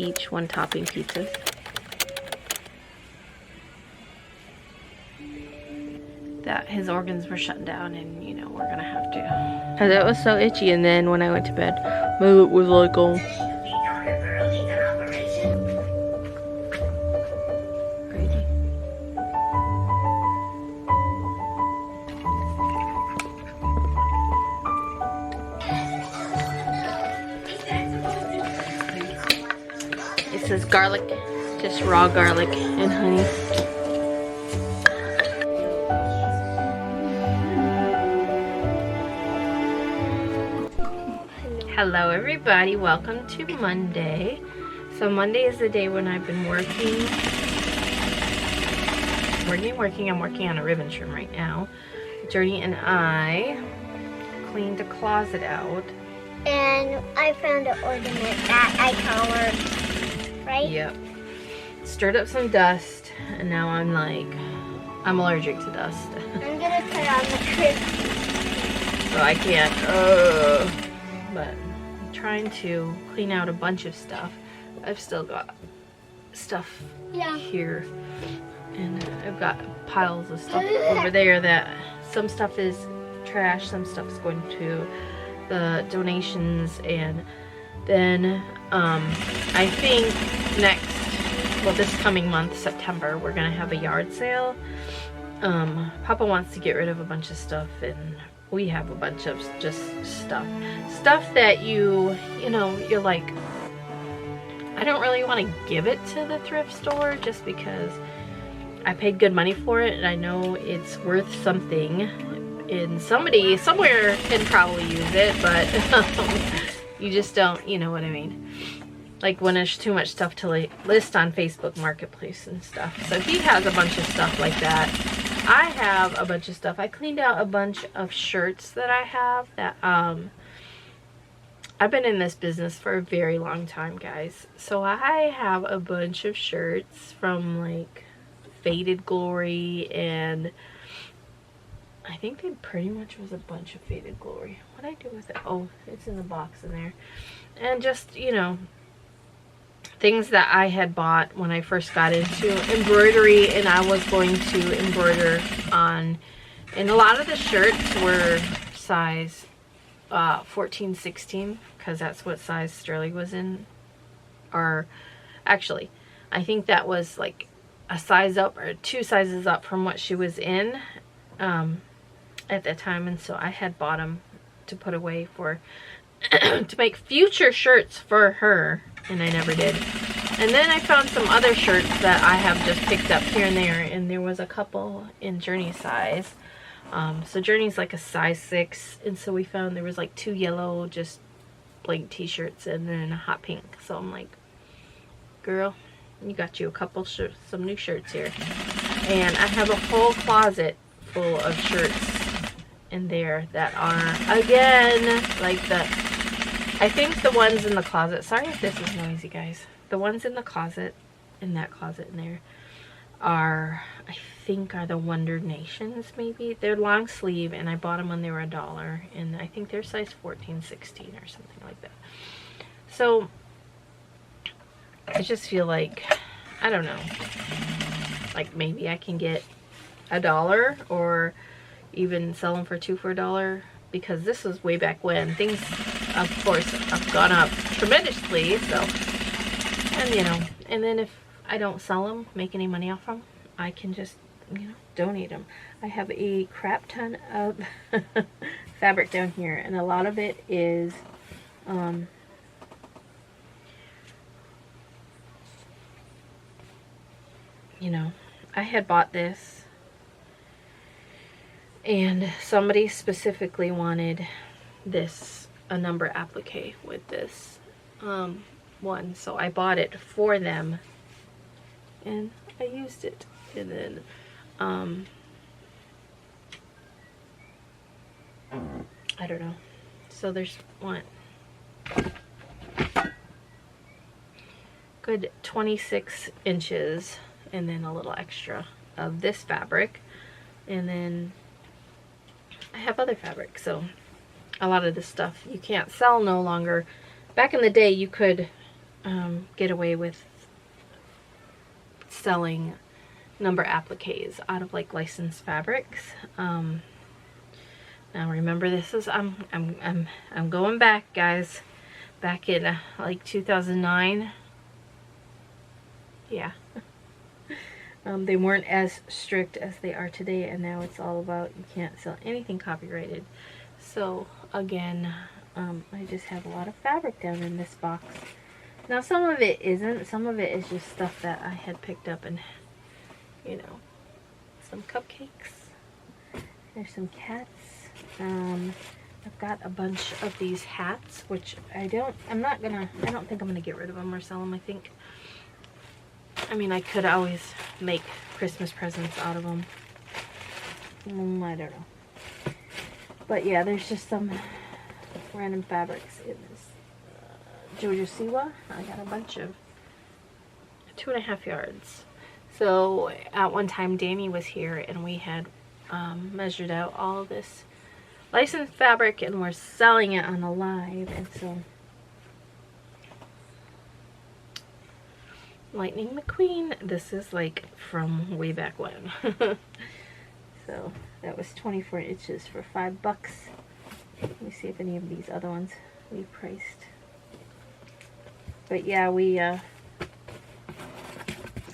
each one topping pizzas. That his organs were shutting down, and you know, we're gonna have to. Cause it was so itchy, and then when I went to bed, my lip was like all. Crazy. It says garlic, just raw garlic and honey. Hello everybody, welcome to Monday. So Monday is the day when I've been working. I'm working on a ribbon trim right now. Journey and I cleaned the closet out. And I found an ornament that I covered, right? Yep. Stirred up some dust, and now I'm allergic to dust. I'm gonna put on the crib. So I can't, but I'm trying to clean out a bunch of stuff. I've still got stuff here, and I've got piles of stuff over there that some stuff is trash, some stuff is going to the donations, and then I think this coming month, September, we're gonna have a yard sale. Papa wants to get rid of a bunch of stuff, and we have a bunch of just stuff that you know, you're like, I don't really want to give it to the thrift store just because I paid good money for it, and I know it's worth something, and somebody somewhere can probably use it, but you just don't, you know what I mean? Like when there's too much stuff to list on Facebook Marketplace and stuff. So he has a bunch of stuff like that. I have a bunch of stuff. I cleaned out a bunch of shirts that I have that I've been in this business for a very long time, guys. So I have a bunch of shirts from like Faded Glory, and I think they pretty much was a bunch of Faded Glory. What did I do with it? Oh, it's in the box in there. And just, you know, things that I had bought when I first got into embroidery, and I was going to embroider on, and a lot of the shirts were size 14, 16, because that's what size Sterling was in. Or actually, I think that was like a size up or 2 sizes up from what she was in at that time, and so I had bought them to put away for to make future shirts for her, and I never did. And then I found some other shirts that I have just picked up here and there, and there was a couple in Journey size. So Journey's like a size 6, and so we found there was like 2 yellow just blank t-shirts and then a hot pink. So I'm like, girl, you got you a couple shirts, some new shirts here. And I have a whole closet full of shirts in there that are, again, like I think the ones in the closet, sorry if this is noisy, guys. The ones in the closet, in that closet in there, are, I think, are the Wonder Nations, maybe. They're long sleeve, and I bought them when they were $1, and I think they're size 14, 16, or something like that. So, I just feel like, I don't know, like maybe I can get $1 or even sell them for $2 for $1, because this was way back when. Things, of course, have gone up tremendously, so, and you know, and then if I don't sell them, make any money off them, I can just, you know, donate them. I have a crap ton of fabric down here, and a lot of it is, you know, I had bought this, and somebody specifically wanted this, a number applique with this one, so I bought it for them, and I used it, and then I don't know, so there's one good 26 inches, and then a little extra of this fabric, and then I have other fabric. So a lot of this stuff you can't sell no longer. Back in the day, you could get away with selling number appliques out of like licensed fabrics. Now remember, this is I'm going back, guys, back in like 2009. Yeah. They weren't as strict as they are today, and now it's all about you can't sell anything copyrighted. So again, I just have a lot of fabric down in this box. Now some of it isn't, some of it is just stuff that I had picked up, and you know, some cupcakes. There's some cats. I've got a bunch of these hats, which I don't think I'm gonna get rid of them or sell them. I mean, I could always make Christmas presents out of them. I don't know. But yeah, there's just some random fabrics in this Jojo Siwa. I got a bunch of 2.5 yards. So at one time Danny was here and we had measured out all this licensed fabric and we're selling it on a live, and so Lightning McQueen, this is like from way back when. So that was 24 inches for $5. Let me see if any of these other ones we priced. But yeah,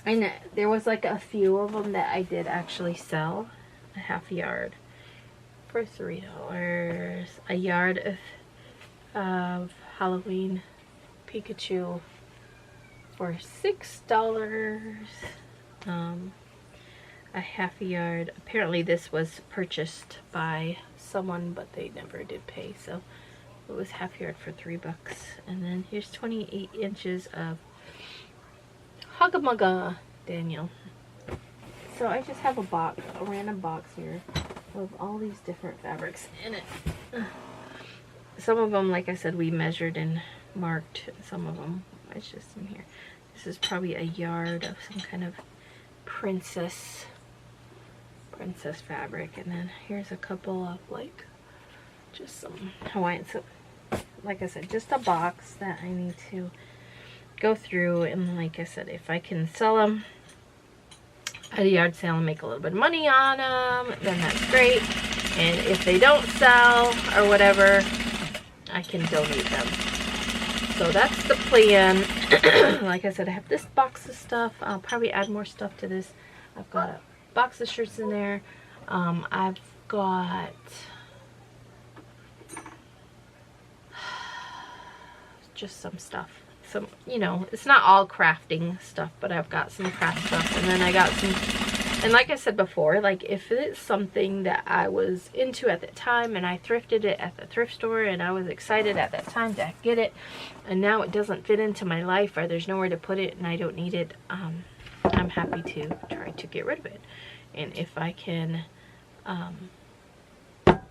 I know there was like a few of them that I did actually sell a half yard for $3. A yard of Halloween Pikachu for $6. A half yard. Apparently this was purchased by someone, but they never did pay, so it was half yard for $3. And then here's 28 inches of Hugga Mugga Daniel. So I just have a random box here of all these different fabrics in it. Some of them, like I said, we measured and marked. Some of them it's just in here. This is probably a yard of some kind of princess fabric, and then here's a couple of like just some Hawaiian. So like I said, just a box that I need to go through, and like I said, if I can sell them at a yard sale and make a little bit of money on them, then that's great. And if they don't sell or whatever, I can donate them. So that's the plan. Like I said, I have this box of stuff. I'll probably add more stuff to this. I've got a box of shirts in there. I've got just some stuff. Some, you know, it's not all crafting stuff, but I've got some craft stuff, and then I got some, and like I said before, like if it's something that I was into at the time and I thrifted it at the thrift store and I was excited at that time to get it, and now it doesn't fit into my life or there's nowhere to put it and I don't need it, I'm happy to try to get rid of it. And if I can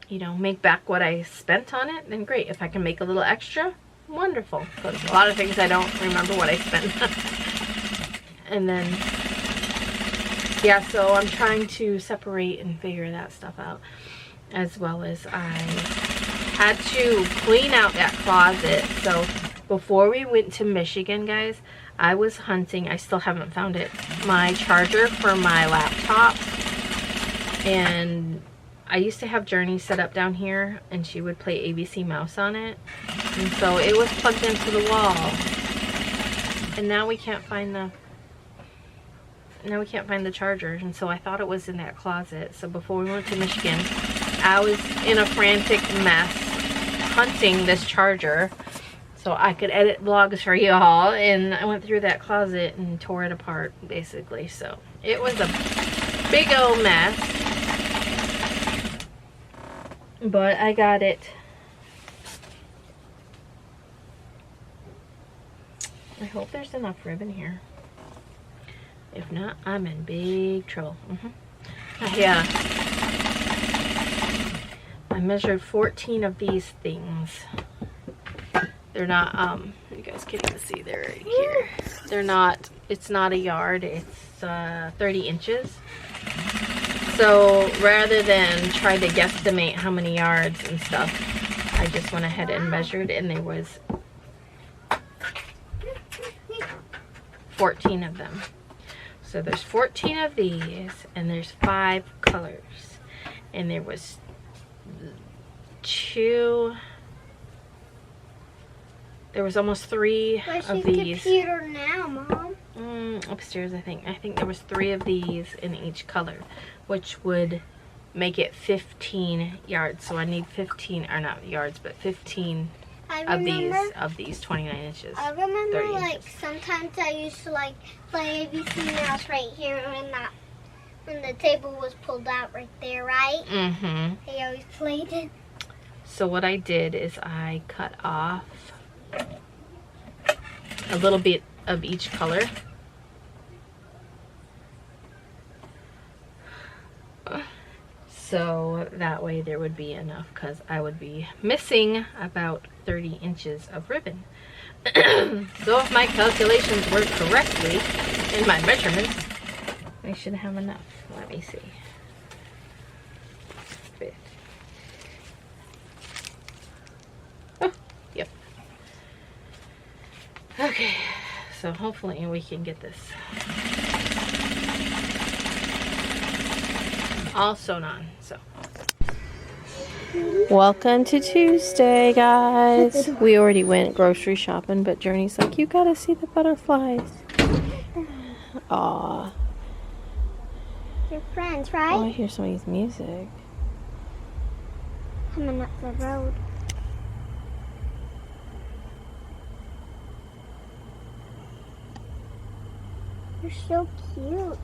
you know, make back what I spent on it, then great. If I can make a little extra, wonderful, because a lot of things I don't remember what I spent. And then yeah, so I'm trying to separate and figure that stuff out, as well as I had to clean out that closet. So before we went to Michigan, guys, I was hunting, I still haven't found it, my charger for my laptop. And I used to have Journey set up down here and she would play ABC Mouse on it, and so it was plugged into the wall, and now we can't find the charger. And so I thought it was in that closet. So before we went to Michigan, I was in a frantic mess hunting this charger so I could edit vlogs for y'all, and I went through that closet and tore it apart basically. So it was a big old mess, but I got it. I hope there's enough ribbon here. If not, I'm in big trouble. Yeah, I measured 14 of these things. They're not, you guys can't even see, they're right here. They're not, it's not a yard, it's 30 inches. So rather than try to guesstimate how many yards and stuff, I just went ahead and measured, and there was 14 of them. So there's 14 of these, and there's 5 colors. And there was 2, there was almost 3 of these. Where's your computer now, Mom? Upstairs, I think. I think there was 3 of these in each color, which would make it 15 yards. So I need 15, or not yards, but 15 of these 29 inches. I remember, 30 like, inches. sometimes I used to, like, play ABC Mouse right here when the table was pulled out right there, right? Mm-hmm. I always played it. So what I did is I cut off a little bit of each color. So that way there would be enough, because I would be missing about 30 inches of ribbon. So if my calculations work correctly in my measurements, I should have enough. Let me see. Oh, yep. Okay, so hopefully we can get this all sewn on. So welcome to Tuesday, guys. We already went grocery shopping, but Journey's like, you gotta see the butterflies. Aw. Your friends, right? Oh, I hear somebody's music. Coming up the road. You're so cute.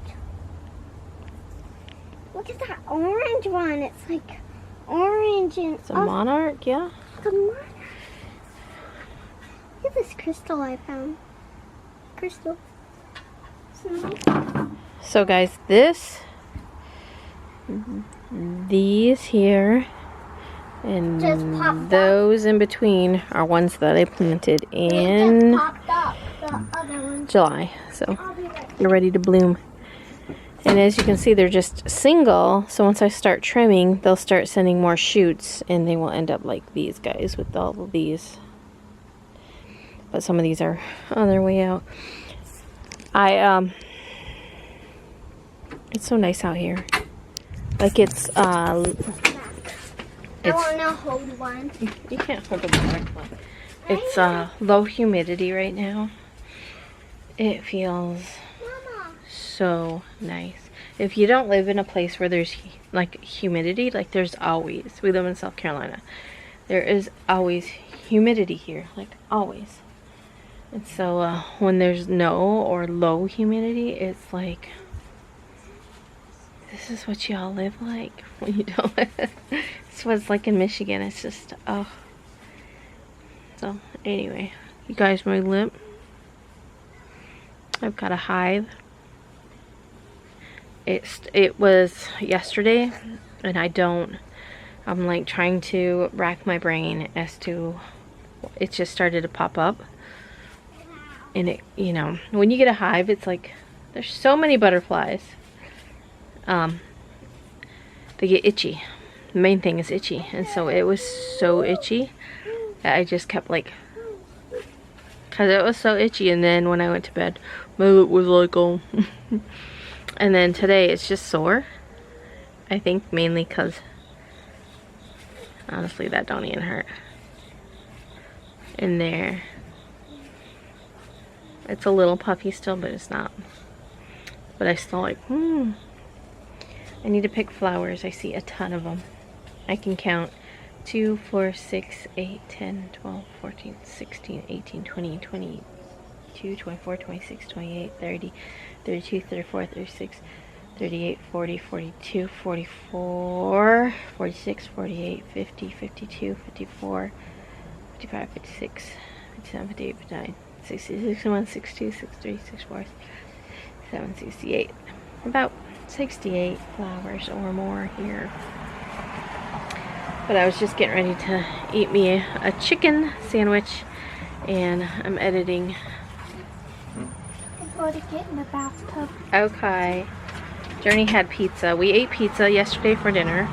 Look at that orange one. It's like orange and... It's a monarch, yeah? The monarch. Look at this crystal I found. Crystal. So guys, these here, and those in between are ones that I planted in July. So they're ready to bloom. And as you can see, they're just single. So once I start trimming, they'll start sending more shoots, and they will end up like these guys with all of these. But some of these are on their way out. It's so nice out here. Like I want to hold one. You can't hold a black one. It's low humidity right now. It feels so nice. If you don't live in a place where there's like humidity, like there's always, we live in South Carolina, there is always humidity here, like always. And so when there's no or low humidity, it's like, this is what y'all live like when you don't live. It's what it's like in Michigan. It's just, oh. So anyway, you guys, my lip, I've got a hive. It was yesterday, and I'm like trying to rack my brain as to, it just started to pop up. And it, you know, when you get a hive, it's like, there's so many butterflies. They get itchy. The main thing is itchy. And so it was so itchy that I just kept like, because it was so itchy. And then when I went to bed, my lip was like, oh. And then today it's just sore. I think mainly because, honestly, that don't even hurt. In there. It's a little puffy still, but it's not. But I still like, I need to pick flowers. I see a ton of them. I can count 2, 4, 6, 8, 10, 12, 14, 16, 18, 20, 22, 24, 26, 28, 30, 32, 34, 36, 38, 40, 42, 44, 46, 48, 50, 52, 54, 55, 56, 57, 58, 59, 60, 61, 62, 63, 64, 67, 68. About 68 flowers or more here. But I was just getting ready to eat me a chicken sandwich, and I'm editing. I'm going to get in the bathtub. Okay. Journey had pizza. We ate pizza yesterday for dinner.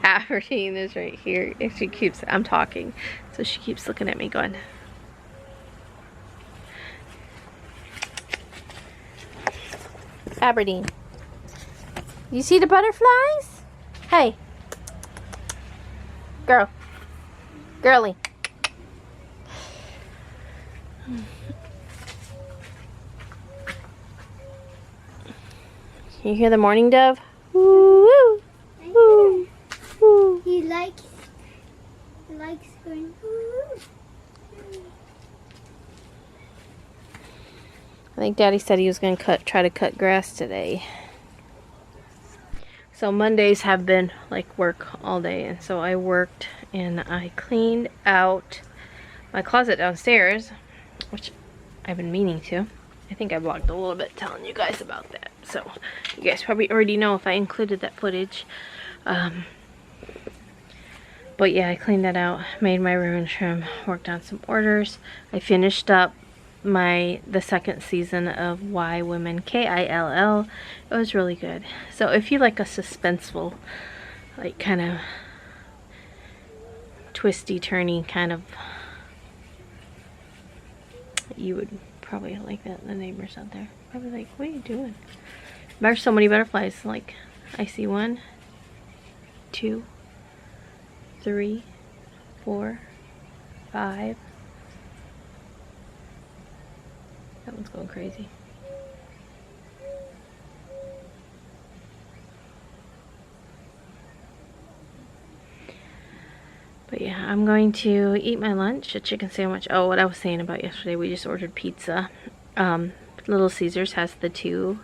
Aberdeen is right here. She keeps, I'm talking, so she keeps looking at me going. Aberdeen. You see the butterflies? Hey. Girl. Girly. You hear the morning dove? Woo, woo, woo, woo. He likes going. I think Daddy said he was going to try to cut grass today. So Mondays have been like work all day, and so I worked and I cleaned out my closet downstairs, which I've been meaning to. I think I vlogged a little bit telling you guys about that, so you guys probably already know if I included that footage. But yeah, I cleaned that out, made my room and trim, worked on some orders. I finished up the second season of Why Women, Kill. It was really good. So if you like a suspenseful, like kind of twisty turny kind of, you would probably like that. The neighbors out there probably like, what are you doing? There's so many butterflies. Like, I see 1, 2, 3, 4, 5. That one's going crazy. But yeah, I'm going to eat my lunch, a chicken sandwich. Oh, what I was saying about yesterday, we just ordered pizza. Little Caesars has the 2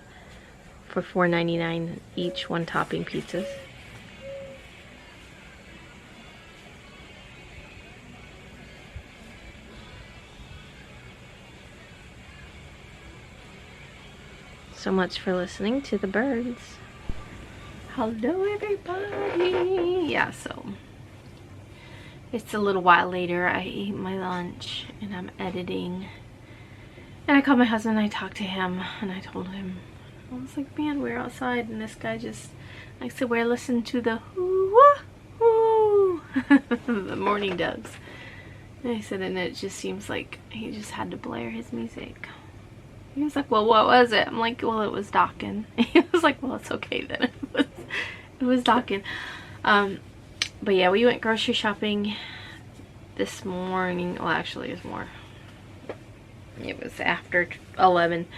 for $4.99 each, 1 topping pizzas. So much for listening to the birds. Hello everybody. Yeah, so it's a little while later. I ate my lunch and I'm editing. And I called my husband and I talked to him and I told him, I was like, man, we're outside and this guy just, I said, we're listening to the the morning doves. And I said, and it just seems like he just had to blare his music. He was like, well, what was it? I'm like, well, it was Dawkins. He was like, well, it's okay then. It was Dawkins. But yeah, we went grocery shopping this morning. Well, actually, it was more. It was after 11.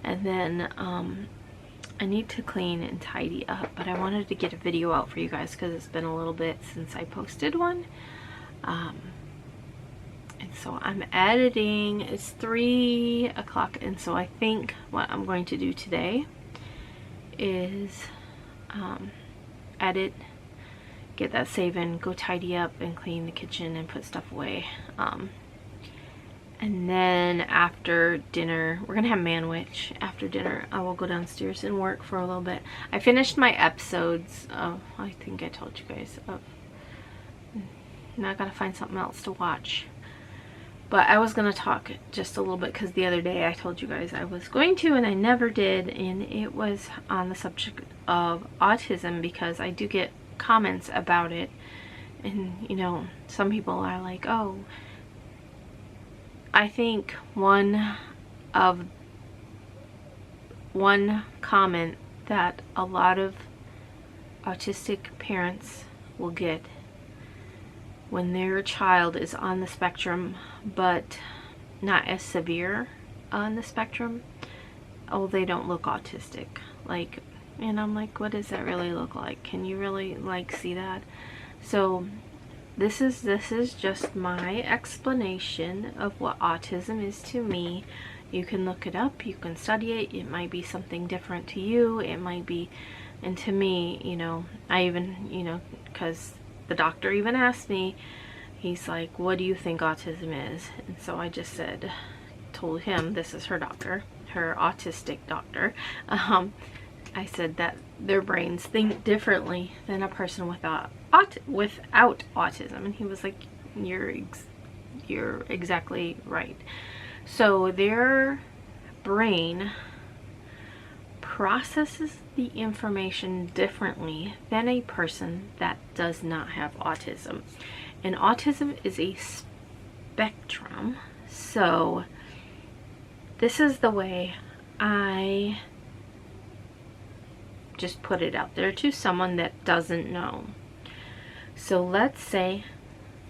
And then I need to clean and tidy up. But I wanted to get a video out for you guys because it's been a little bit since I posted one. And so I'm editing. It's 3 o'clock, and so I think what I'm going to do today is edit, get that save in, go tidy up and clean the kitchen and put stuff away. And then after dinner, we're gonna have manwich. After dinner, I will go downstairs and work for a little bit. I finished my episodes of, I think I told you guys, of, now I gotta find something else to watch. But I was going to talk just a little bit because the other day I told you guys I was going to and I never did, and it was on the subject of autism because I do get comments about it, and you know, some people are like, oh, I think one comment that a lot of autistic parents will get when their child is on the spectrum but not as severe on the spectrum, oh, they don't look autistic. Like, and I'm like, what does that really look like? Can you really like see that? So this is just my explanation of what autism is to me. You can look it up, you can study it. It might be something different to you, it might be, and to me, you know, I even, you know, because the doctor even asked me, he's like, what do you think autism is? And so I just said, told him, this is her doctor, her autistic doctor. I said that their brains think differently than a person without autism. And he was like, you're exactly right. So their brain processes the information differently than a person that does not have autism. And autism is a spectrum. So this is the way I just put it out there to someone that doesn't know. So let's say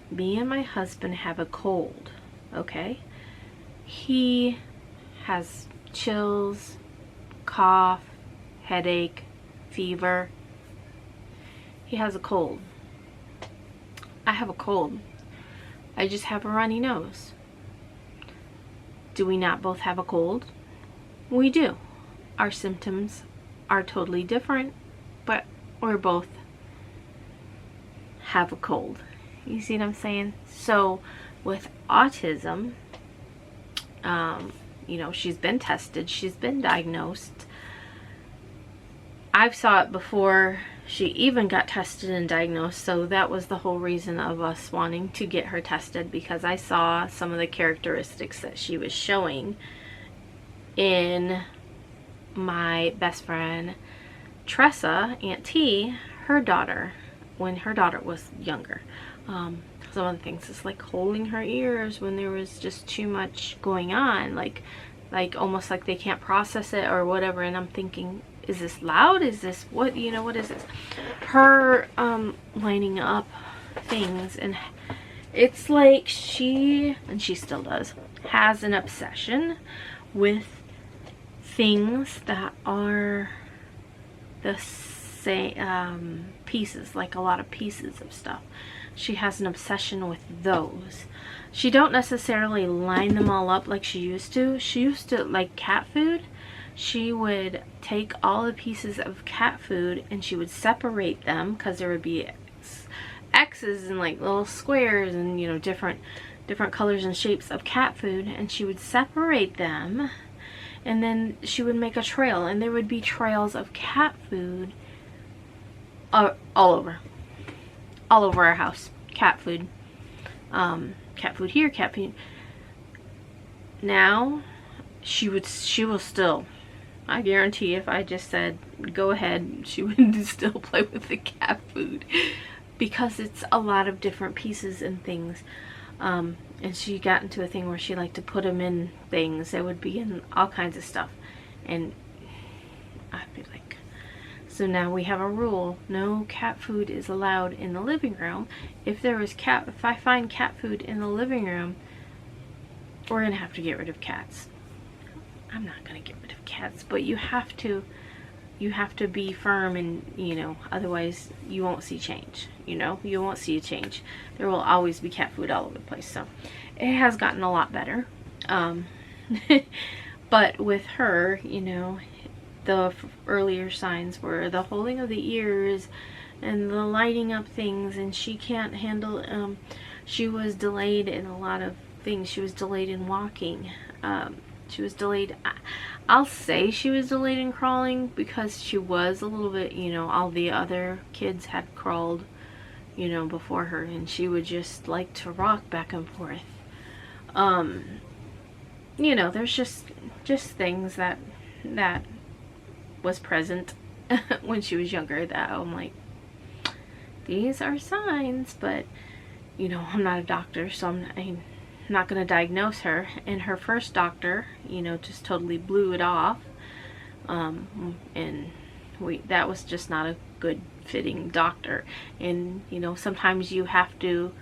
me and my husband have a cold, okay? He has chills, cough, headache, fever. He has a cold. I have a cold. I just have a runny nose. Do we not both have a cold? We do. Our symptoms are totally different, but we're both have a cold. You see what I'm saying? So with autism, you know, she's been tested, she's been diagnosed. I've saw it before she even got tested and diagnosed, so that was the whole reason of us wanting to get her tested, because I saw some of the characteristics that she was showing in my best friend Tressa, Aunt T, her daughter, when her daughter was younger. Some of the things is like holding her ears when there was just too much going on, like almost like they can't process it or whatever. And I'm thinking, is this loud? Is this what, you know, what is this? Her lining up things, and it's like she, and she still does, has an obsession with things that are the same pieces, like a lot of pieces of stuff. She has an obsession with those. She don't necessarily line them all up like she used to. She used to, like cat food, she would take all the pieces of cat food and she would separate them, because there would be X's and like little squares and, you know, different colors and shapes of cat food, and she would separate them, and then she would make a trail, and there would be trails of cat food all over our house. Cat food here, cat food. Now she will still, I guarantee, if I just said go ahead, she would still play with the cat food, because it's a lot of different pieces and things. And she got into a thing where she liked to put them in things that would be in all kinds of stuff, and I'd be like, so now we have a rule: no cat food is allowed in the living room. If I find cat food in the living room, we're gonna have to get rid of cats. I'm not gonna get rid of cats, but you have to be firm, and, you know, otherwise you won't see change. You know, you won't see a change. There will always be cat food all over the place. So it has gotten a lot better. But with her, you know, the earlier signs were the holding of the ears and the lighting up things, and she can't handle, she was delayed in a lot of things. She was delayed in walking. She was delayed, I'll say she was delayed in crawling, because she was a little bit, you know, all the other kids had crawled, you know, before her, and she would just like to rock back and forth. You know, there's just things that was present when she was younger that I'm like, these are signs, but, you know, I'm not a doctor, so I'm not going to diagnose her. And her first doctor, you know, just totally blew it off, and that was just not a good fitting doctor. And, you know, sometimes you have to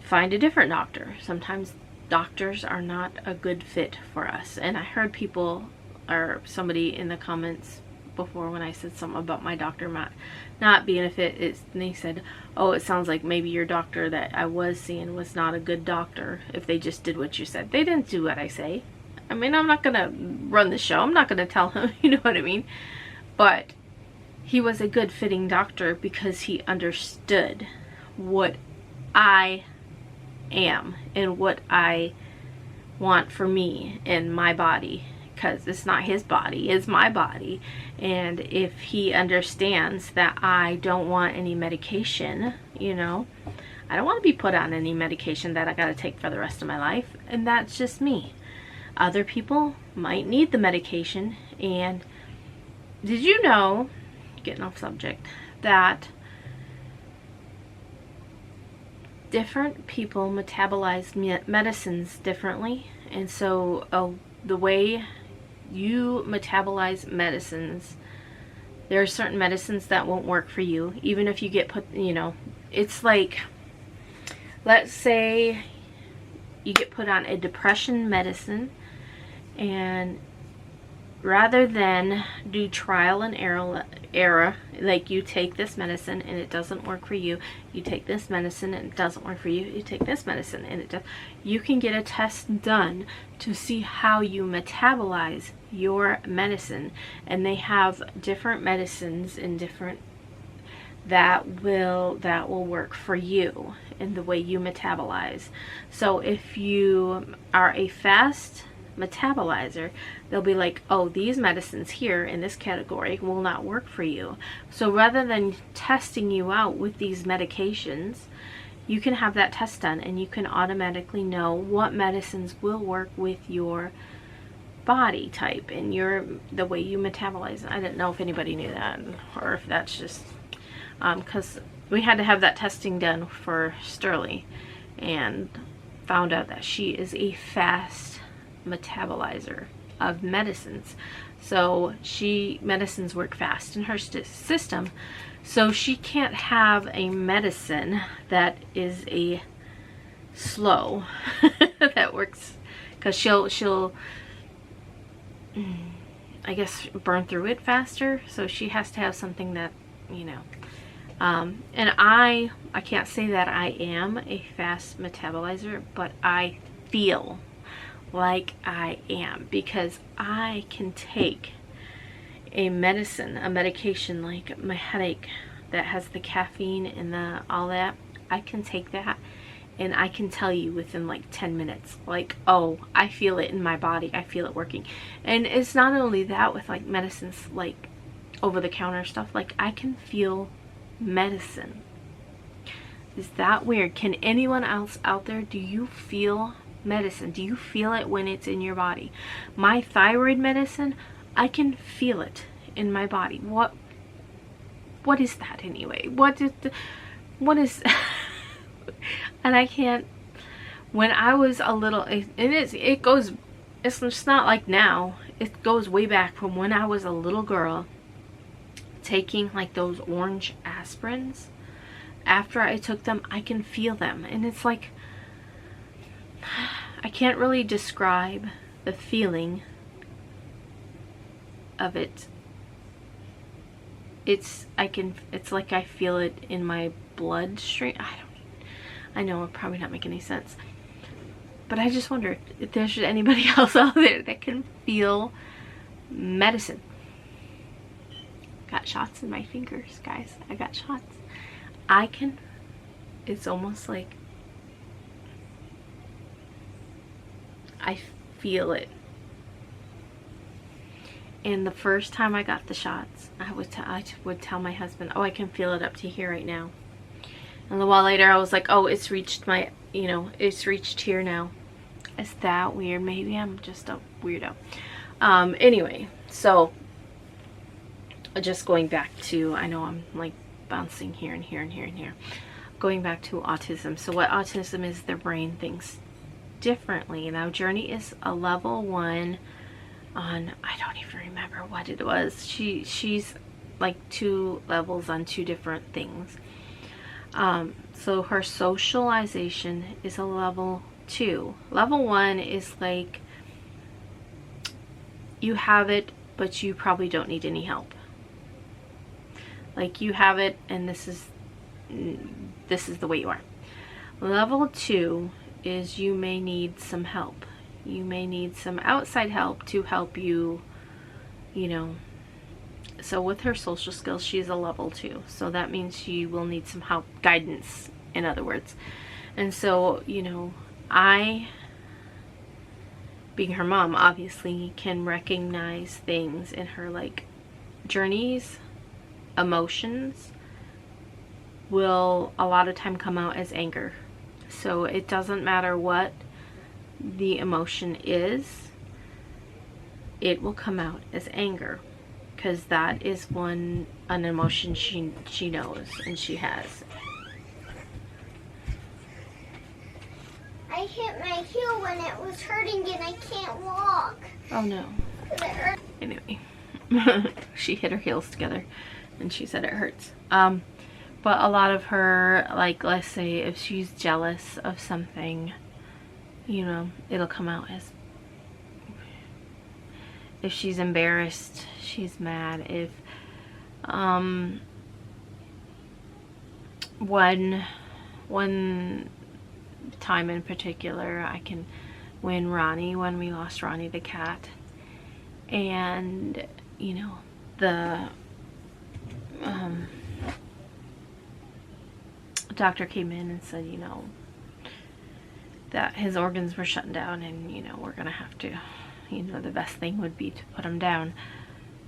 find a different doctor. Sometimes doctors are not a good fit for us. And I heard people, or somebody in the comments before when I said something about my doctor not being a fit, and they said, oh, it sounds like maybe your doctor that I was seeing was not a good doctor if they just did what you said. They didn't do what I say. I mean, I'm not gonna run the show, I'm not gonna tell him, you know what I mean? But he was a good fitting doctor because he understood what I am and what I want for me and my body, because it's not his body, it's my body. And if he understands that I don't want any medication, you know, I don't want to be put on any medication that I got to take for the rest of my life, and that's just me. Other people might need the medication And did you know, getting off subject, that different people metabolize medicines differently? And so the way you metabolize medicines, there are certain medicines that won't work for you, even if you get put, you know, it's like, let's say you get put on a depression medicine, and rather than do trial and error, like you take this medicine and it doesn't work for you, you take this medicine and it doesn't work for you, you take this medicine and it does, you can get a test done to see how you metabolize your medicine. And they have different medicines and different that will work for you in the way you metabolize. So if you are a fast metabolizer, they'll be like, oh, these medicines here in this category will not work for you. So rather than testing you out with these medications, you can have that test done and you can automatically know what medicines will work with your body type and the way you metabolize. I didn't know if anybody knew that, or if that's just because we had to have that testing done for Sterling, and found out that she is a fast metabolizer of medicines. So medicines work fast in her system, so she can't have a medicine that is a slow that works, because she'll I guess burn through it faster. So she has to have something that, you know, and I can't say that I am a fast metabolizer, but I feel like I am, because I can take a medication like my headache that has the caffeine and all that. I can take that and I can tell you within like 10 minutes, like, oh, I feel it in my body, I feel it working. And it's not only that with like medicines, like over-the-counter stuff, like I can feel medicine. Is that weird? Can anyone else out there, do you feel medicine? Do you feel it when it's in your body? My thyroid medicine, I can feel it in my body. What is that anyway? What is and I can't, when I was a little, it goes, it's just not like now, it goes way back from when I was a little girl, taking like those orange aspirins. After I took them, I can feel them, and it's like, I can't really describe the feeling of it. It's like I feel it in my bloodstream. I know I'm probably not making any sense, but I just wonder if there's anybody else out there that can feel medicine. Got shots in my fingers, guys. I got shots. It's almost like I feel it. And the first time I got the shots, I would tell my husband, oh, I can feel it up to here right now. And a while later I was like, oh, it's reached my, it's reached here now. Is that weird? Maybe I'm just a weirdo. Anyway, so just going back to, I know I'm like bouncing here and here and here and here. Going back to autism. So what autism is, their brain thinks differently. Now Journey is a level 1 on, I don't even remember what it was. She's like 2 levels on 2 different things. So her socialization is a level 2. Level 1 is like, you have it, but you probably don't need any help. Like, you have it, and this is the way you are. Level 2 is you may need some help. You may need some outside help to help you, So with her social skills, she's a level 2. So that means she will need some help, guidance, in other words. And so, I, being her mom, obviously can recognize things in her, like Journey's emotions will a lot of time come out as anger. So it doesn't matter what the emotion is, it will come out as anger, because that is an emotion she knows and she has. I hit my heel when it was hurting and I can't walk. Oh no. It hurt. Anyway, she hit her heels together and she said it hurts. But a lot of her, like, let's say if she's jealous of something, you know, it'll come out as, if she's embarrassed, she's mad. If one time in particular, when we lost Ronnie the cat, and you know, the doctor came in and said, you know, that his organs were shutting down, and you know, we're gonna have to, you know, the best thing would be to put him down.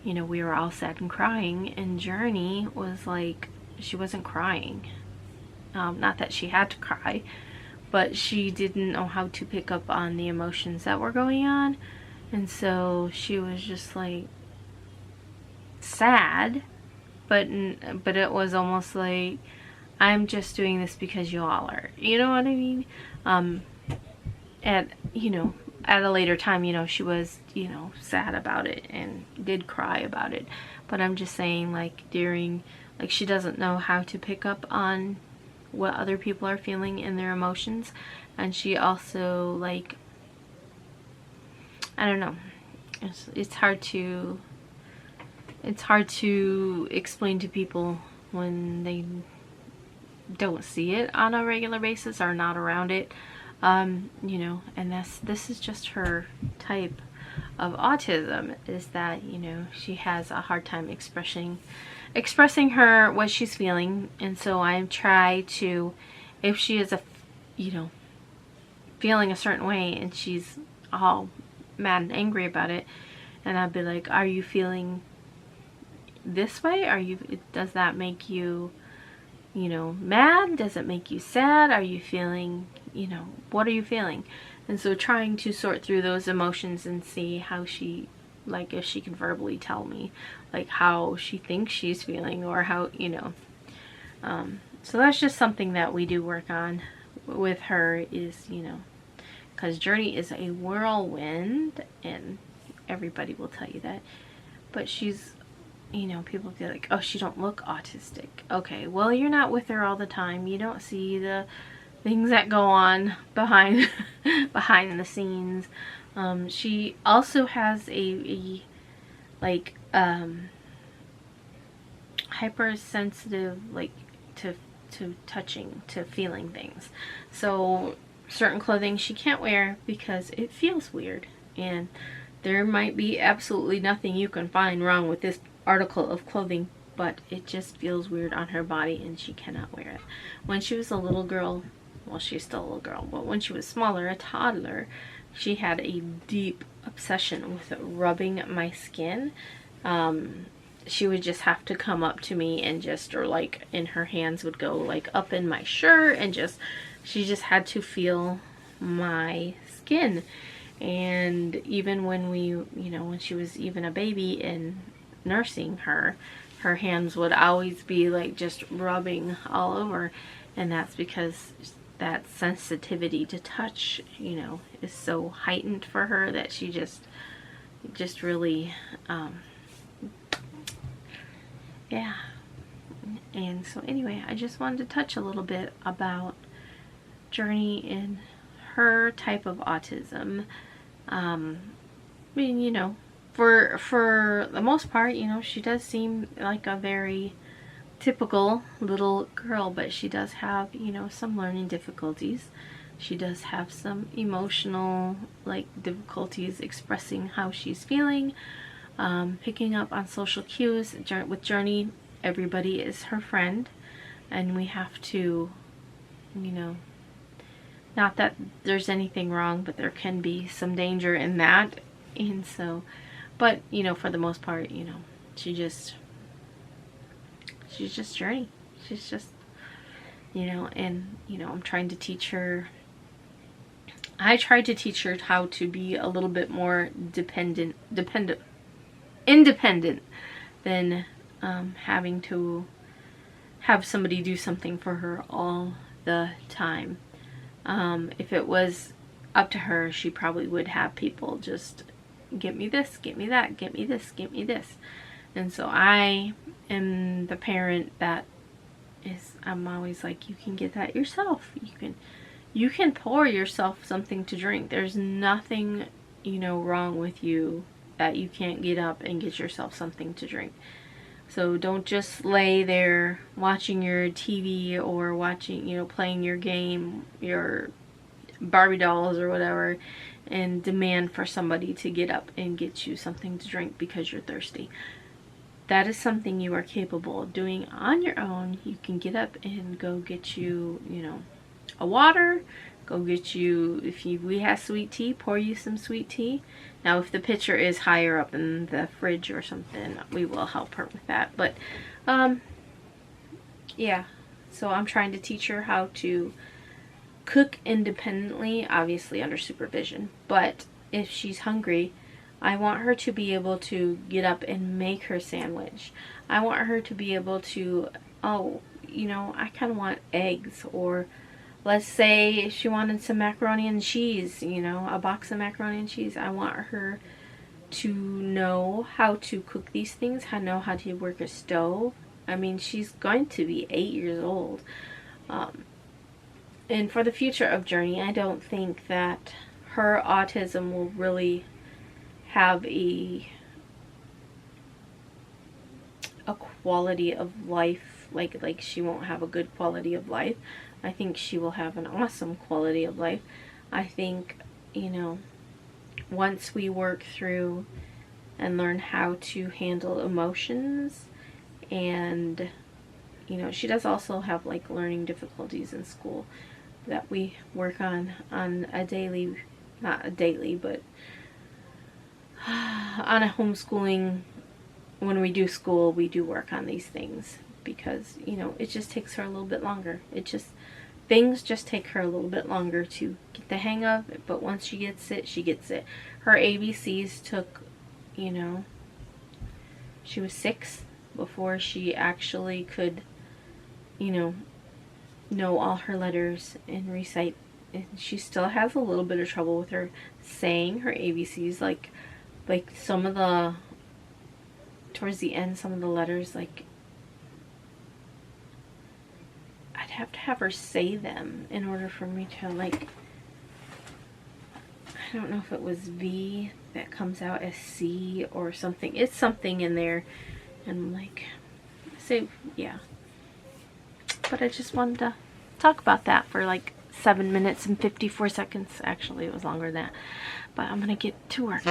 You know, we were all sad and crying, and Journey was like, she wasn't crying. Not that she had to cry, but she didn't know how to pick up on the emotions that were going on. And so she was just like sad, but it was almost like, I'm just doing this because you all are. You know what I mean? You know, at a later time, you know, she was, you know, sad about it and did cry about it. But I'm just saying, like, like, she doesn't know how to pick up on what other people are feeling in their emotions. And she also, like, I don't know, it's hard to explain to people when they don't see it on a regular basis or not around it. You know, and this is just her type of autism, is that, you know, she has a hard time expressing what she's feeling. And so I try to, if she is you know, feeling a certain way and she's all mad and angry about it, and I'd be like, are you feeling this way? Does that make you, you know, mad? Does it make you sad? Are you feeling, you know, what are you feeling? And so trying to sort through those emotions and see how she, like, if she can verbally tell me, like, how she thinks she's feeling, or how, you know. So that's just something that we do work on with her, is, you know, because Journey is a whirlwind, and everybody will tell you that. But she's, you know, people feel like, oh, she don't look autistic. Okay, well, you're not with her all the time. You don't see the things that go on behind the scenes. She also has a like hypersensitive, like, to touching, to feeling things. So certain clothing she can't wear because it feels weird, and there might be absolutely nothing you can find wrong with this article of clothing, but it just feels weird on her body and she cannot wear it. When she was a little girl, well, she's still a little girl, but when she was smaller, a toddler, she had a deep obsession with rubbing my skin. She would just have to come up to me and just, or like, in her hands would go like up in my shirt, and she just had to feel my skin. And even when when she was even a baby and nursing her hands would always be like just rubbing all over. And that's because that sensitivity to touch, you know, is so heightened for her that she just really, yeah. And so anyway, I just wanted to touch a little bit about Journey and her type of autism. I mean, you know, for the most part, you know, she does seem like a very typical little girl, but she does have, you know, some learning difficulties. She does have some emotional, like, difficulties expressing how she's feeling, picking up on social cues. With Journey, everybody is her friend, and we have to, you know, not that there's anything wrong, but there can be some danger in that. And so, but, you know, for the most part, you know, she's just Journey. She's just, you know, and, you know, I'm trying to teach her I tried to teach her how to be a little bit more independent than having to have somebody do something for her all the time. If it was up to her, she probably would have people just get me this, get me that, get me this, get me this. And so I am the parent that is, I'm always like, you can get that yourself. You can pour yourself something to drink. There's nothing, wrong with you that you can't get up and get yourself something to drink. So don't just lay there watching your TV or watching, playing your game, your Barbie dolls or whatever, and demand for somebody to get up and get you something to drink because you're thirsty. That is something you are capable of doing on your own. You can get up and go get you, a water, go get you, we have sweet tea, pour you some sweet tea. Now, if the pitcher is higher up in the fridge or something, we will help her with that. But, yeah. So I'm trying to teach her how to cook independently, obviously under supervision. But if she's hungry, I want her to be able to get up and make her sandwich. I want her to be able to, I kind of want eggs, or let's say she wanted some macaroni and cheese, a box of macaroni and cheese. I want her to know how to cook these things, know how to work a stove. I mean, she's going to be 8 years old. And for the future of Journey, I don't think that her autism will really have a quality of life, like she won't have a good quality of life. I think she will have an awesome quality of life. I think, once we work through and learn how to handle emotions, and, she does also have learning difficulties in school that we work on a daily, not a daily, but on a homeschooling, when we do school, we do work on these things because, it just takes her a little bit longer. Things just take her a little bit longer to get the hang of, but once she gets it, she gets it. Her ABCs took, she was 6 before she actually could, know all her letters and recite. And she still has a little bit of trouble with her saying her ABCs, like some of the, towards the end, some of the letters, I'd have to have her say them in order for me to, I don't know if it was V that comes out as C or something. It's something in there. And yeah. But I just wanted to talk about that for 7 minutes and 54 seconds. Actually, it was longer than that. But I'm going to get to work.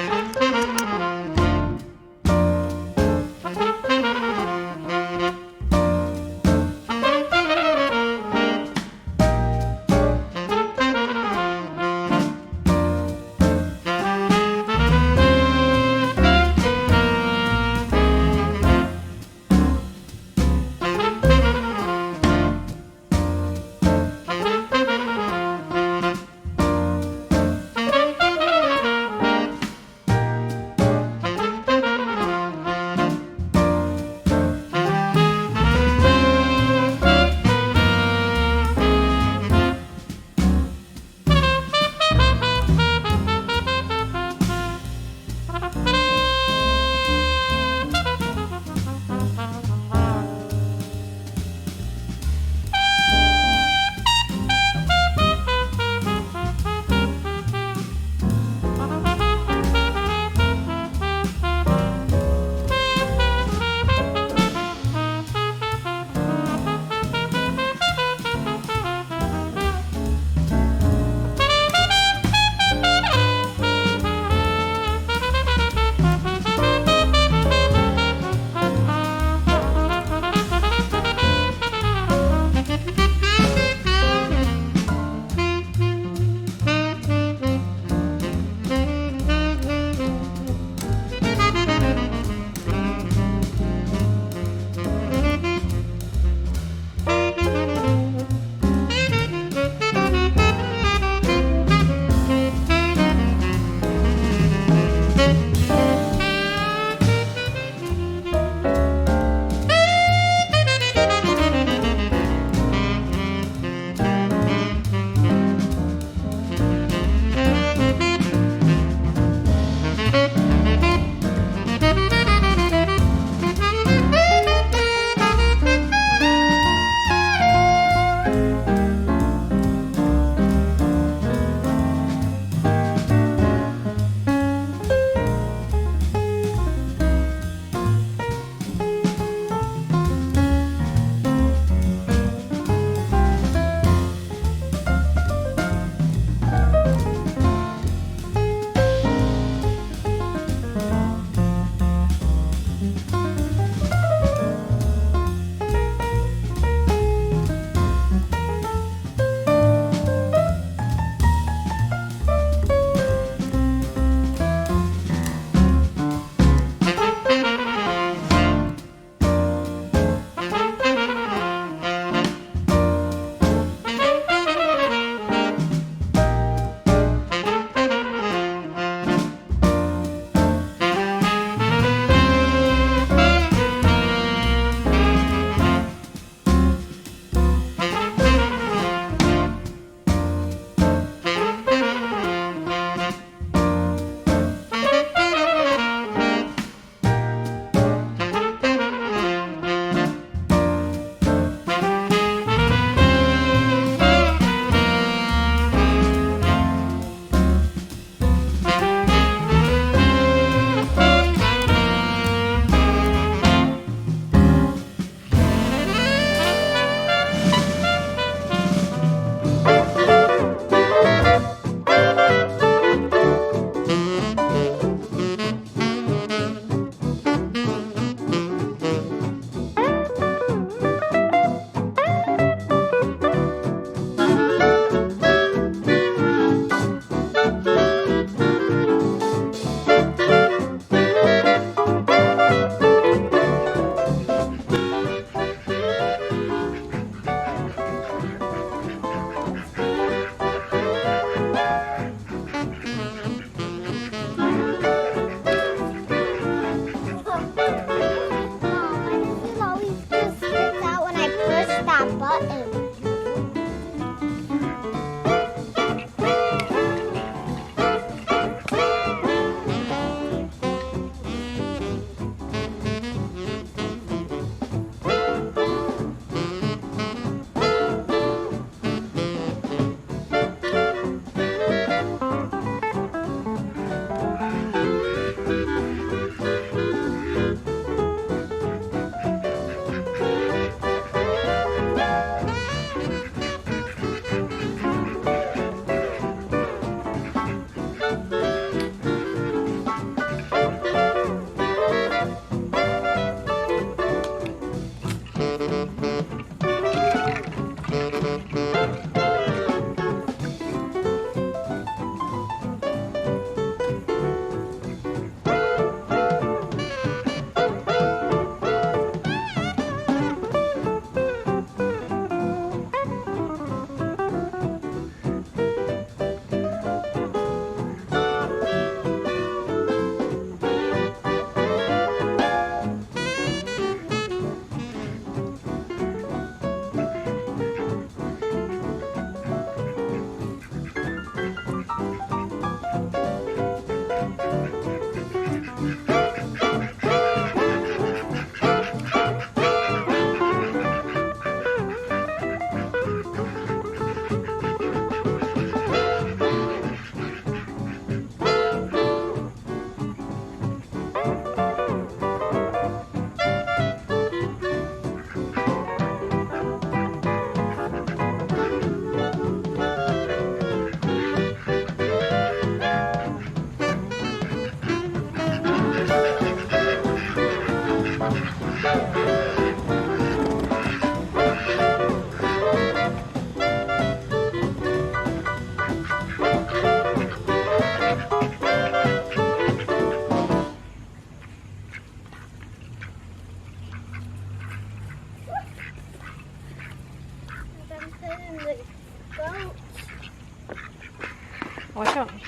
Oh,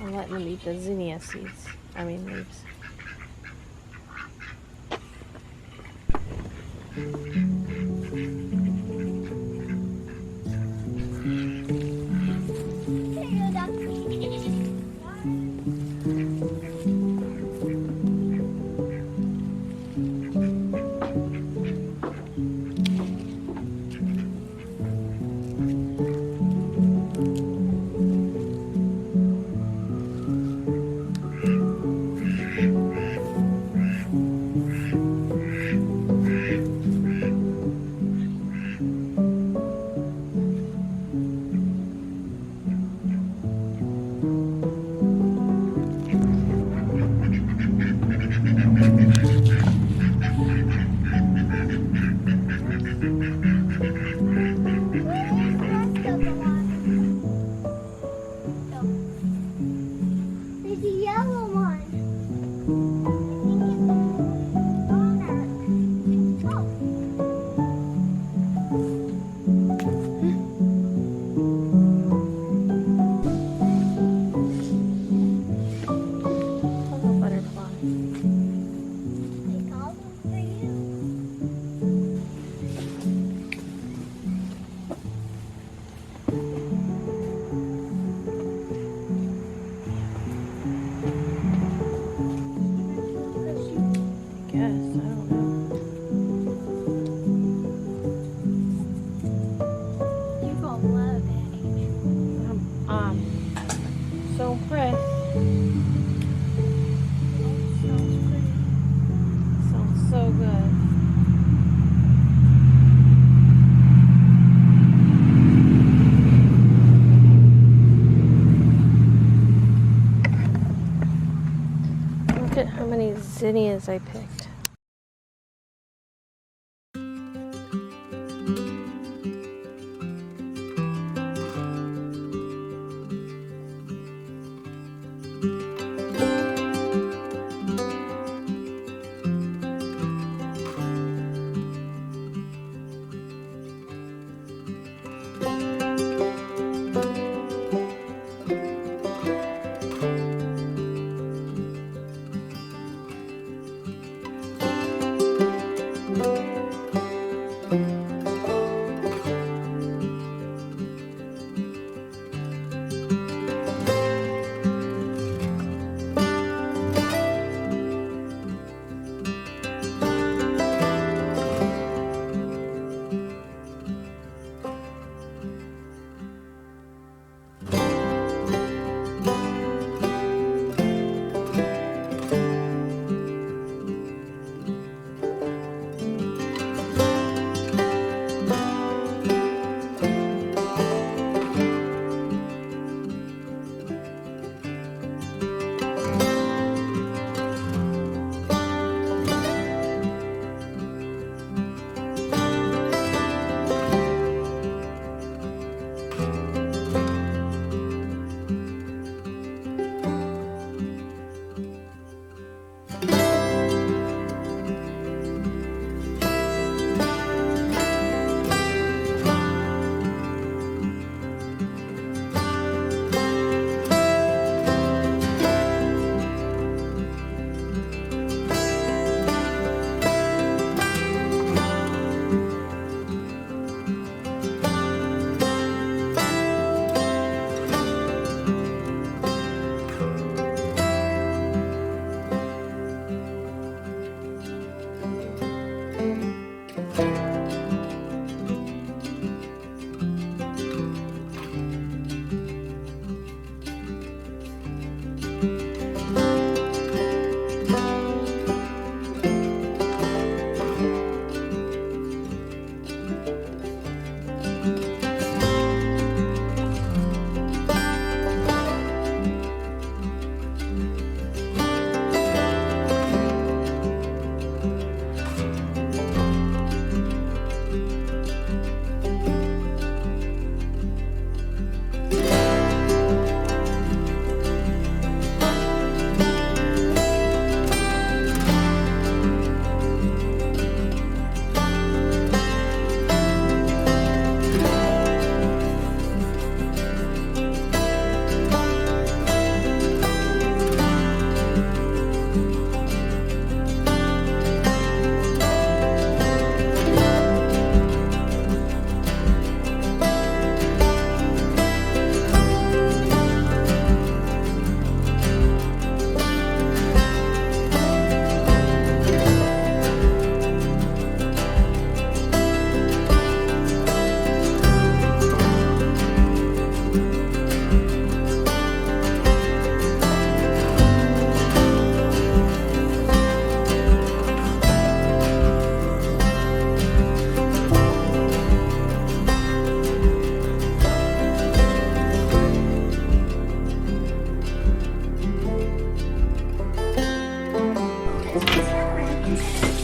I'm letting them eat the zinnia seeds. I mean leaves. There's a yellow one. I think it's the monarch. Oh. Hello, butterfly. Take all of them for you. I guess. I don't know. You're gonna love it. So Chris, Sounds pretty. sounds so good. Look at how many zinnias I picked.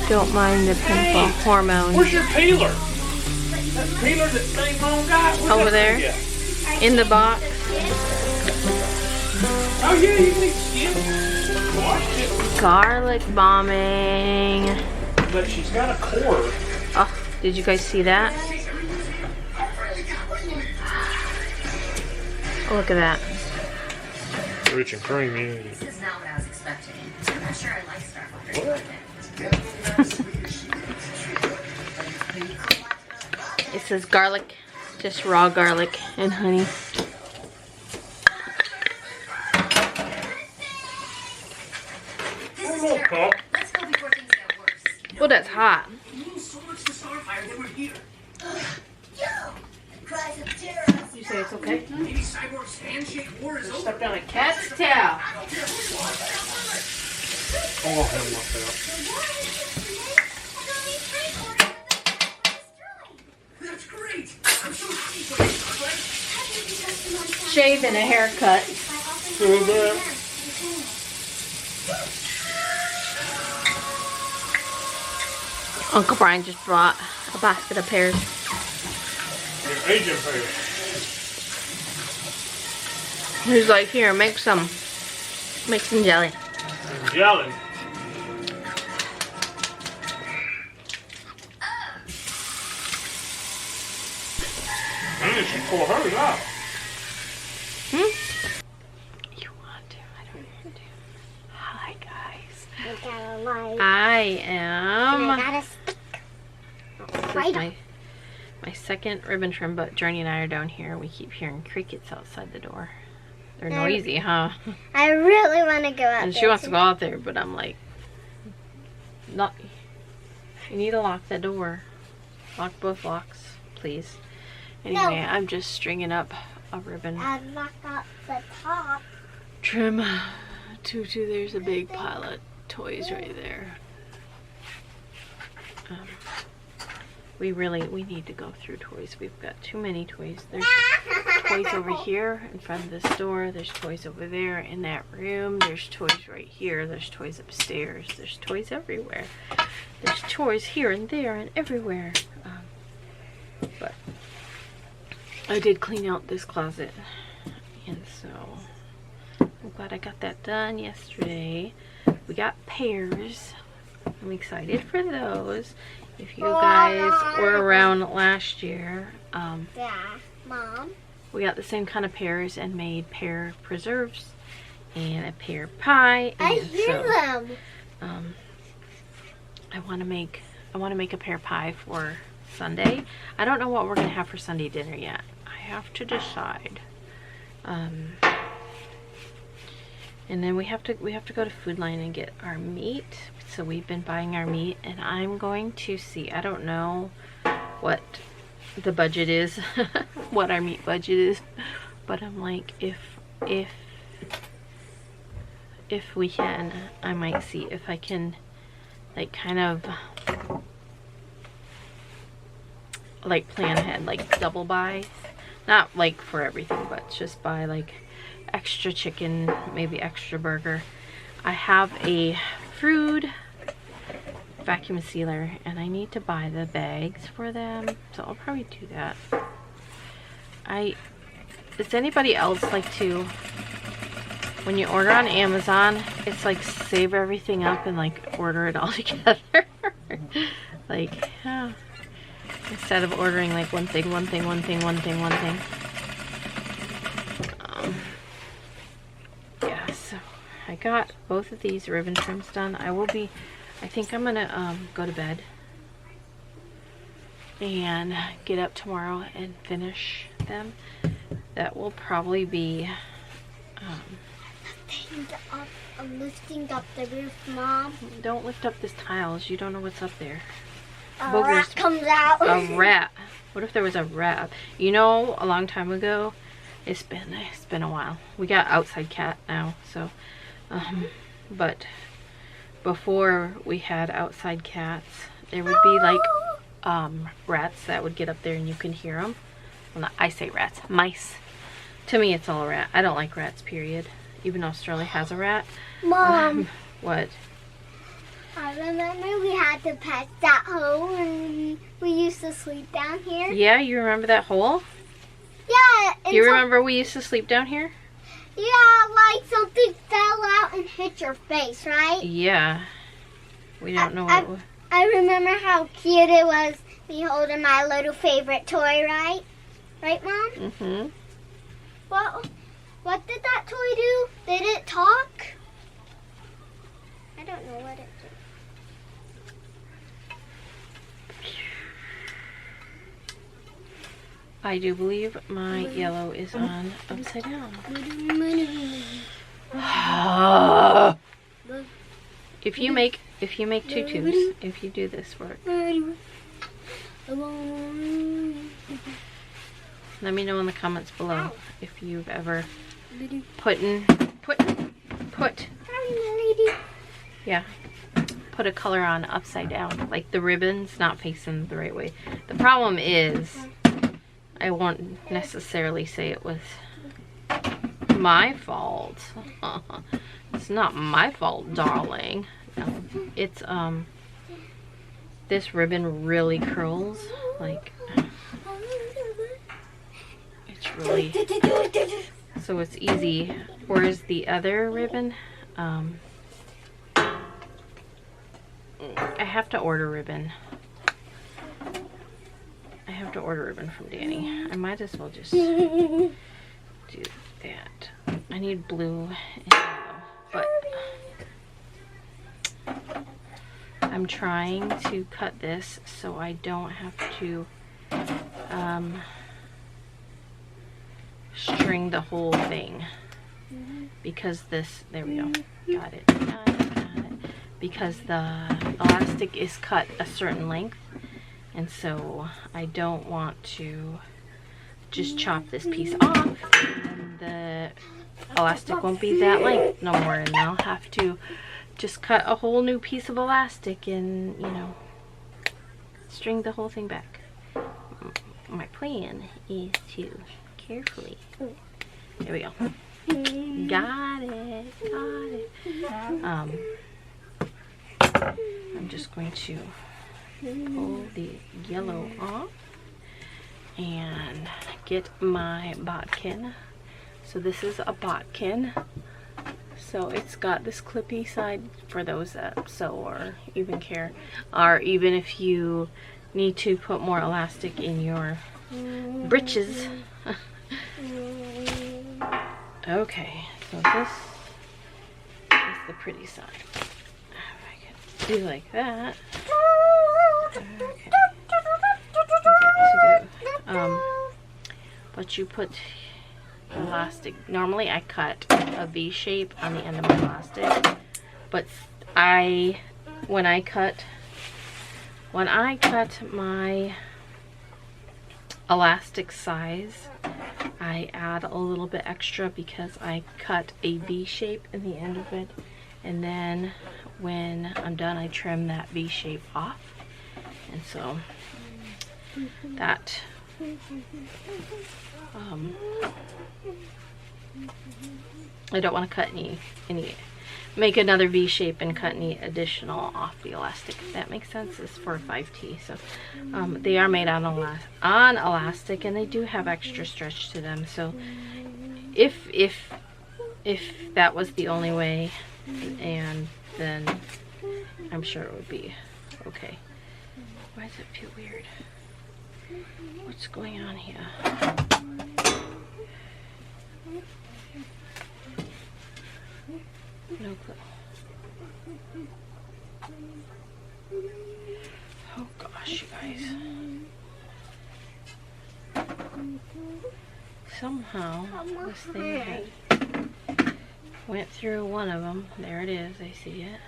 Don't mind the pimple hormones. Where's your peeler? That peeler that thing mom got? Where's Over that there. thing at? In the box. Oh yeah, you can eat skin. Wash it. Garlic bombing. But she's got a cord. Oh, did you guys see that? Oh, look at that. Rich and creamy. This is not what I was expecting. I'm not sure I like Starbucks. What? It says garlic, just raw garlic and honey. This is terrible. Let's go before things get worse. Well, that's hot. So much for Starfire that we're here. You say it's okay? Maybe Cyborg's handshake war is over. Stepped on a cat's tail. Oh, hell, my tail. That's great. I'm so happy for you, Starfire. Shave and a haircut. Feel that? Uncle Brian just brought a basket of pears. Your agent pear. He's like, here, make some jelly. And jelly. And she pulled hers out. Hmm? You want to? I don't want to. Hi, guys. I am. I got a stick. This is my second ribbon trim, but Journey and I are down here. We keep hearing crickets outside the door. They're noisy, huh? I really want to go out And there. she wants to go out there, but I'm like, not. You need to lock the door. Lock both locks, please. Anyway, No. I'm just stringing up a ribbon And lock up the top. trim. Tutu, there's a big pile of toys right there. We need to go through toys. We've got too many toys. There's toys over here in front of this door. There's toys over there in that room. There's toys right here. There's toys upstairs. There's toys everywhere. There's toys here and there and everywhere. But I did clean out this closet, and so I'm glad I got that done yesterday. We got pears. I'm excited for those. If you guys were around last year, Yeah, Mom. we got the same kind of pears and made pear preserves and a pear pie. I And hear them. I want to make a pear pie for Sunday. I don't know what we're gonna have for Sunday dinner yet. I have to decide. And then we have to go to Food Line and get our meat. So we've been buying our meat, and I'm going to see. I don't know what the budget is, what our meat budget is, but I'm like, if we can, I might see if I can, like, kind of like plan ahead, like double buy, not like for everything, but just buy like extra chicken, maybe extra burger. I have a food vacuum sealer, and I need to buy the bags for them, so I'll probably do that. Does anybody else like to, when you order on Amazon, it's like save everything up and like order it all together? Like, instead of ordering like one thing. Yeah, so I got both of these ribbon trims done. I think I'm gonna go to bed and get up tomorrow and finish them. That will probably be I'm lifting up the roof, Mom. don't lift up this tiles. You don't know what's up there. A Boogers. rat comes out. A rat. What if there was a rat? You know, a long time ago, it's been a while. We got outside cat now, so but before we had outside cats, there would be like rats that would get up there and you can hear them. Well, not, I say rats, mice. To me, it's all a rat. I don't like rats, period. Even though Sterling has a rat. Mom, What? I remember we had to patch that hole and we used to sleep down here. Yeah, you remember that hole? Yeah. Do you remember we used to sleep down here? Yeah, like something fell out and hit your face, right? Yeah. We don't know what it was. I remember how cute it was, me holding my little favorite toy, right? Right, Mom? Mm-hmm. What did that toy do? Did it talk? I don't know what it did. I do believe my yellow is on upside down. If you make tutus, if you do this work, let me know in the comments below if you've ever put a color on upside down, like the ribbon's not facing the right way. The problem is, I won't necessarily say it was my fault. It's not my fault, darling. It's this ribbon really curls, like it's really, so it's easy. Whereas the other ribbon, I have to order ribbon. I have to order ribbon from Danny. I might as well just do that. I need blue and yellow, but I'm trying to cut this so I don't have to string the whole thing, because this, there we go, got it. Because the elastic is cut a certain length, and so I don't want to just chop this piece off and the elastic won't be that length no more, and I'll have to just cut a whole new piece of elastic and, you know, string the whole thing back. My plan is to carefully, there we go, got it. I'm just going to pull the yellow off and get my bodkin. So this is a bodkin. So it's got this clippy side for those that sew or even care, or even if you need to put more elastic in your breeches. Okay, so this is the pretty side. Do like that. Okay. But you put elastic. Normally I cut a V shape on the end of my elastic, but when I cut my elastic size, I add a little bit extra because I cut a V shape in the end of it, and then when I'm done I trim that V shape off, and so that I don't want to cut any make another V shape and cut any additional off the elastic, if that makes sense. It's for 5T, so they are made on elastic, and they do have extra stretch to them, so if that was the only way, and then I'm sure it would be okay. Why does it feel weird? What's going on here? No clue. Oh gosh, you guys. Somehow this thing had went through one of them. There it is. I see it.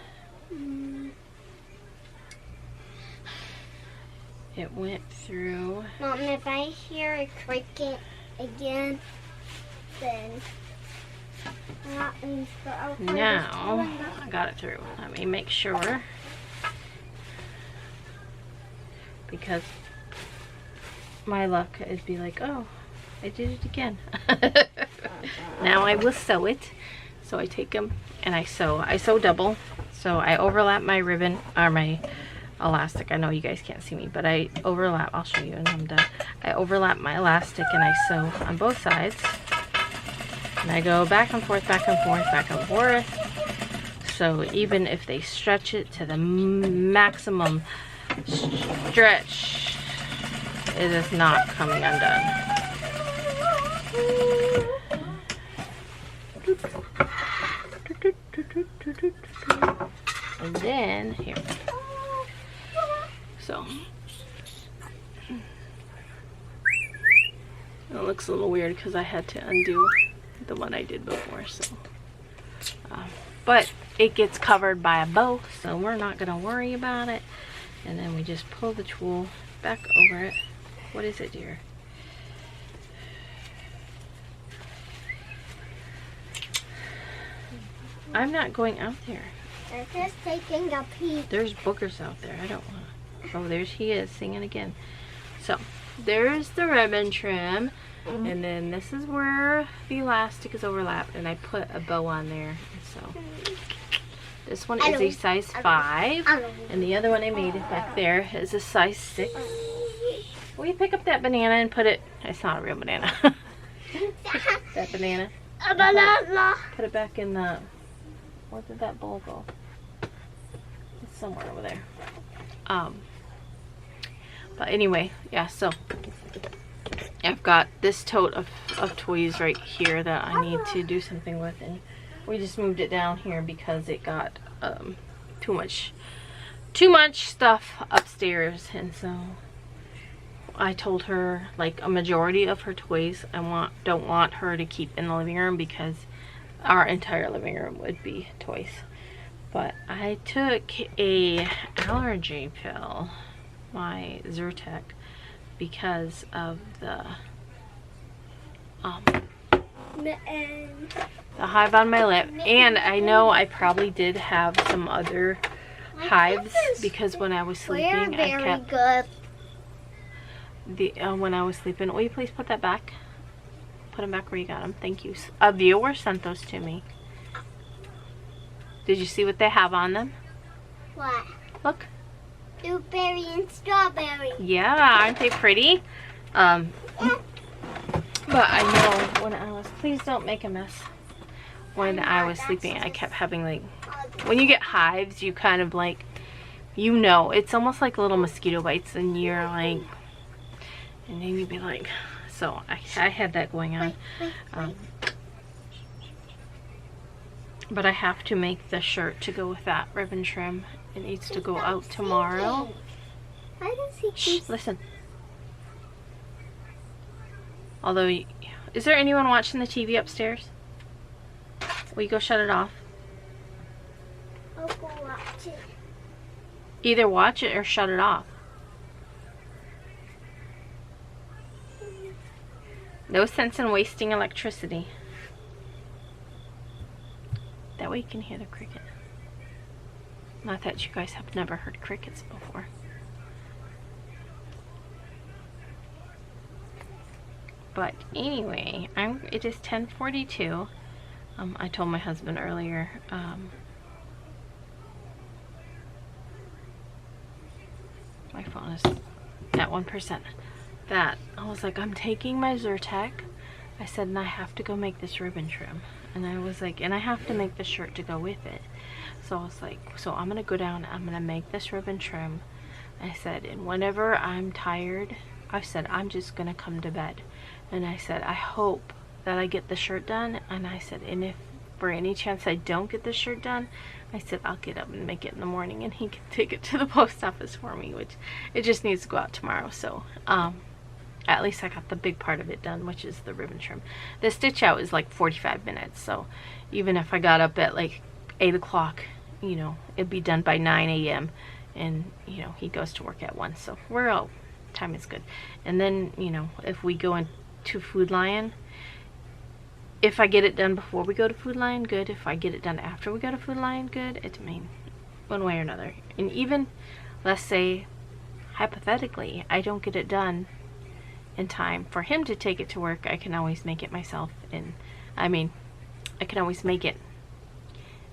It went through. Mom, if I hear a cricket again, then that means the outside. Now I got it through. Let me make sure, because my luck is be like, oh, I did it again. Now I will sew it. So I take them and I sew double, So I overlap my ribbon, or my elastic. I know you guys can't see me, but I overlap. I'll show you when I'm done. I overlap my elastic and I sew on both sides. And I go back and forth, back and forth, back and forth. So even if they stretch it to the maximum stretch, it is not coming undone. And then here, so it looks a little weird because I had to undo the one I did before, so but it gets covered by a bow, so we're not gonna worry about it. And then we just pull the tulle back over it. What is it, dear? I'm not going out there. I'm just taking a peek. There's boogers out there. I don't want to. Oh, there she is singing again. So there's the ribbon trim, and then this is where the elastic is overlapped, and I put a bow on there. So this one is a size 5, and the other one I made it back there is a size 6. Will you pick up that banana and put it? It's not a real banana. That banana. A banana. Put it back in the. Where did that bowl go? It's somewhere over there. But anyway, yeah, so I've got this tote of toys right here that I need to do something with, and we just moved it down here because it got too much stuff upstairs. And so I told her, like, a majority of her toys don't want her to keep in the living room because our entire living room would be toys. But I took a allergy pill, my Zyrtec, because of the hive on my lip. And I know I probably did have some other hives because when I was sleeping, I kept good. when I was sleeping. Will you please put that back? Put them back where you got them. Thank you. A viewer sent those to me. Did you see what they have on them? What? Look. Blueberry and strawberry. Yeah, aren't they pretty? But I know when I was, please don't make a mess. When I was sleeping, I kept having, like, when you get hives, you kind of, like, you know, it's almost like little mosquito bites, and you're like, and then you'd be like, so I had that going on. But I have to make the shirt to go with that ribbon trim. It needs to go out tomorrow. Why does he keep... Shh, listen. Although, is there anyone watching the TV upstairs? Will you go shut it off? I'll go watch it. Either watch it or shut it off. No sense in wasting electricity. That way you can hear the cricket. Not that you guys have never heard crickets before. But anyway, it is 10:42. I told my husband earlier, my phone is at 1%, that I was like, I'm taking my Zyrtec. I said, and I have to go make this ribbon trim. And I was like, and I have to make the shirt to go with it. So I was like, so I'm gonna go down, I'm gonna make this ribbon trim. I said, and whenever I'm tired, I said, I'm just gonna come to bed. And I said, I hope that I get the shirt done. And I said, and if for any chance I don't get the shirt done, I said, I'll get up and make it in the morning and he can take it to the post office for me, which it just needs to go out tomorrow. So at least I got the big part of it done, which is the ribbon trim. The stitch out is like 45 minutes, so even if I got up at like 8 o'clock, you know, it'd be done by 9 a.m. and you know, he goes to work at 1, so we're all, time is good. And then, you know, if we go into Food Lion, if I get it done before we go to Food Lion, good. If I get it done after we go to Food Lion, good. It mean, one way or another. And even, let's say, hypothetically, I don't get it done in time for him to take it to work, I can always make it myself. And I mean, I can always make it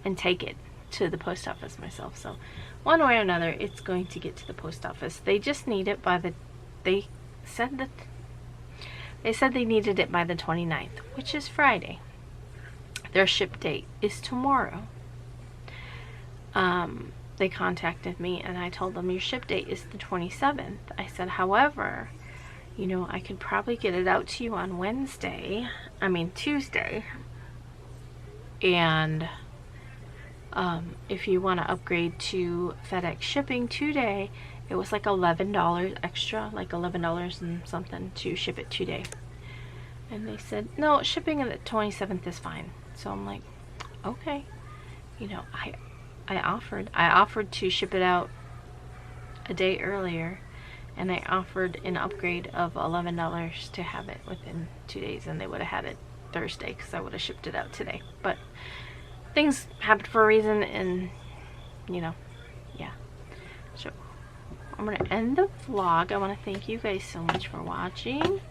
and take it to the post office myself, so one way or another it's going to get to the post office. They just need it by the, they said they needed it by the 29th, which is Friday. Their ship date is tomorrow. They contacted me and I told them your ship date is the 27th. I said, however, you know, I could probably get it out to you on Tuesday. And if you want to upgrade to FedEx shipping today, it was like $11 extra, like $11 and something to ship it today. And they said, no, shipping on the 27th is fine. So I'm like, okay. You know, I offered to ship it out a day earlier, and I offered an upgrade of $11 to have it within 2 days, and they would have had it Thursday because I would have shipped it out today. But things happened for a reason, and you know, yeah. So I'm gonna end the vlog. I want to thank you guys so much for watching.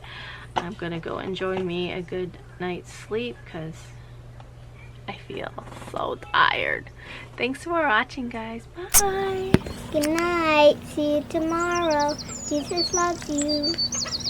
I'm gonna go enjoy me a good night's sleep because I feel so tired. Thanks for watching, guys. Bye. Good night. See you tomorrow. Jesus loves you.